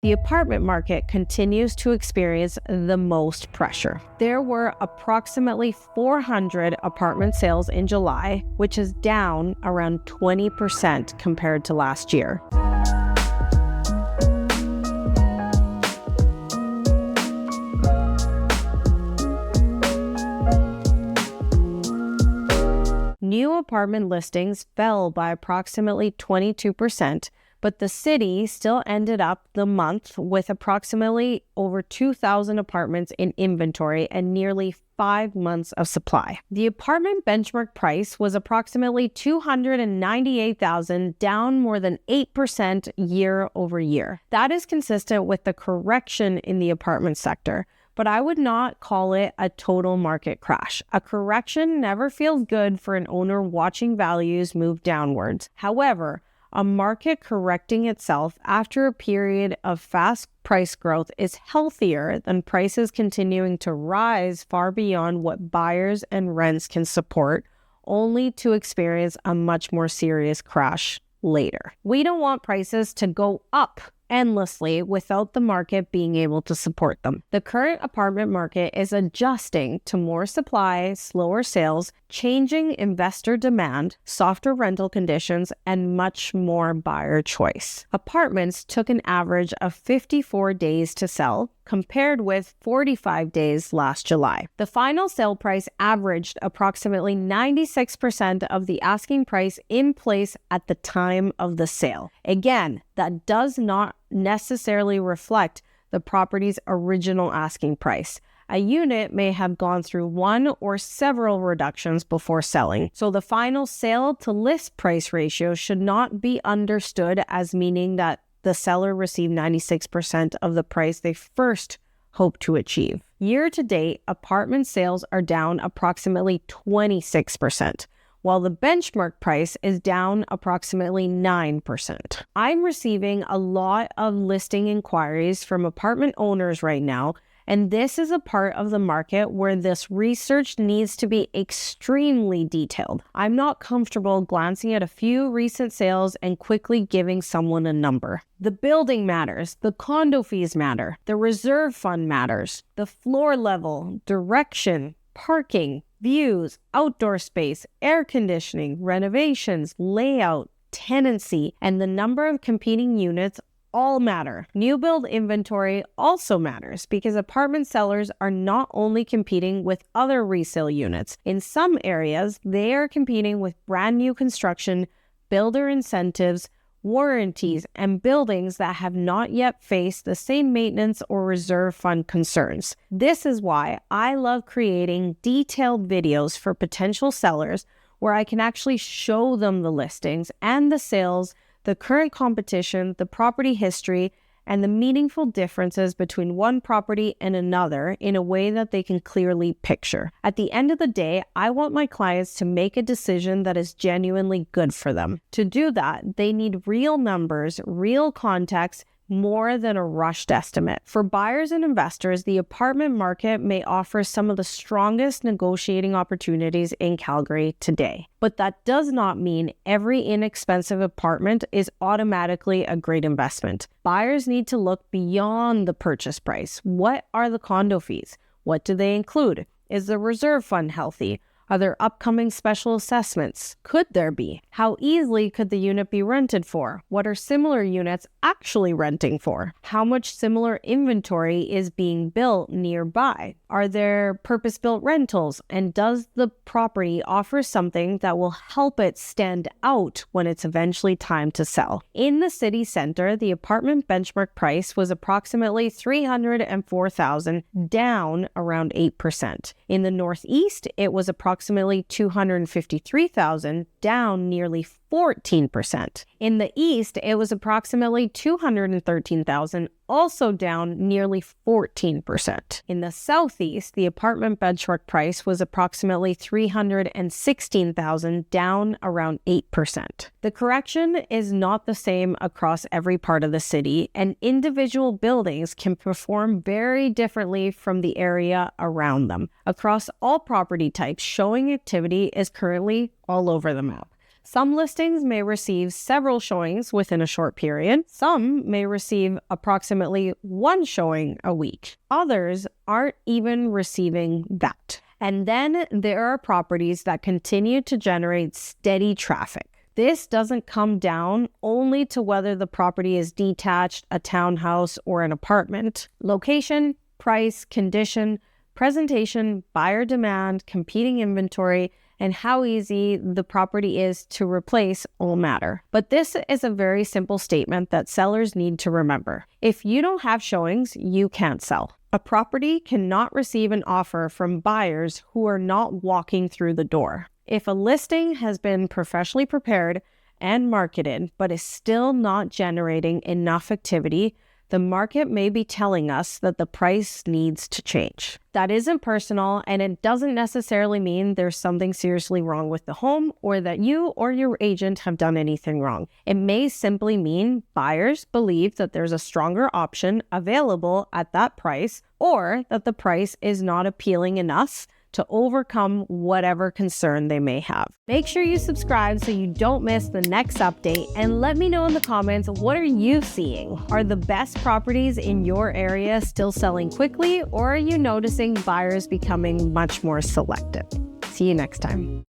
The apartment market continues to experience the most pressure. There were approximately 400 apartment sales in July, which is down around 20% compared to last year. New apartment listings fell by approximately 22%, but the city still ended up the month with approximately over 2,000 apartments in inventory and nearly 5 months of supply. The apartment benchmark price was approximately $298,000, down more than 8% year over year. That is consistent with the correction in the apartment sector, but I would not call it a total market crash. A correction never feels good for an owner watching values move downwards. However, a market correcting itself after a period of fast price growth is healthier than prices continuing to rise far beyond what buyers and rents can support, only to experience a much more serious crash later. We don't want prices to go up endlessly without the market being able to support them. The current apartment market is adjusting to more supply, slower sales, changing investor demand, softer rental conditions, and much more buyer choice. Apartments took an average of 54 days to sell, compared with 45 days last July. The final sale price averaged approximately 96% of the asking price in place at the time of the sale. Again, that does not necessarily reflect the property's original asking price. A unit may have gone through one or several reductions before selling, so the final sale to list price ratio should not be understood as meaning that the seller received 96% of the price they first hoped to achieve. Year to date, apartment sales are down approximately 26%, while the benchmark price is down approximately 9%. I'm receiving a lot of listing inquiries from apartment owners right now, and this is a part of the market where this research needs to be extremely detailed. I'm not comfortable glancing at a few recent sales and quickly giving someone a number. The building matters, the condo fees matter, the reserve fund matters, the floor level, direction, parking, views, outdoor space, air conditioning, renovations, layout, tenancy, and the number of competing units all matter. New build inventory also matters because apartment sellers are not only competing with other resale units. In some areas, they are competing with brand new construction, builder incentives, warranties, and buildings that have not yet faced the same maintenance or reserve fund concerns. This is why I love creating detailed videos for potential sellers where I can actually show them the listings and the sales, the current competition, the property history, and the meaningful differences between one property and another in a way that they can clearly picture. At the end of the day, I want my clients to make a decision that is genuinely good for them. To do that, they need real numbers, real context, more than a rushed estimate. For buyers and investors, the apartment market may offer some of the strongest negotiating opportunities in Calgary today. But that does not mean every inexpensive apartment is automatically a great investment. Buyers need to look beyond the purchase price. What are the condo fees? What do they include? Is the reserve fund healthy? Are there upcoming special assessments? Could there be? How easily could the unit be rented for? What are similar units actually renting for? How much similar inventory is being built nearby? Are there purpose-built rentals? And does the property offer something that will help it stand out when it's eventually time to sell? In the city center, the apartment benchmark price was approximately $304,000, down around 8%. In the Northeast, it was approximately $253,000, down nearly 14%. In the East, it was approximately $213,000, also down nearly 14%. In the Southeast, the apartment benchmark price was approximately $316,000, down around 8%. The correction is not the same across every part of the city, and individual buildings can perform very differently from the area around them. Across all property types, showing activity is currently all over the map. Some listings may receive several showings within a short period. Some may receive approximately one showing a week. Others aren't even receiving that. And then there are properties that continue to generate steady traffic. This doesn't come down only to whether the property is detached, a townhouse, or an apartment. Location, price, condition, presentation, buyer demand, competing inventory, and how easy the property is to replace all matter. But this is a very simple statement that sellers need to remember. If you don't have showings, you can't sell. A property cannot receive an offer from buyers who are not walking through the door. If a listing has been professionally prepared and marketed, but is still not generating enough activity, the market may be telling us that the price needs to change. That isn't personal, and it doesn't necessarily mean there's something seriously wrong with the home or that you or your agent have done anything wrong. It may simply mean buyers believe that there's a stronger option available at that price, or that the price is not appealing enough to overcome whatever concern they may have. Make sure you subscribe so you don't miss the next update, and let me know in the comments, what are you seeing? Are the best properties in your area still selling quickly, or are you noticing buyers becoming much more selective? See you next time.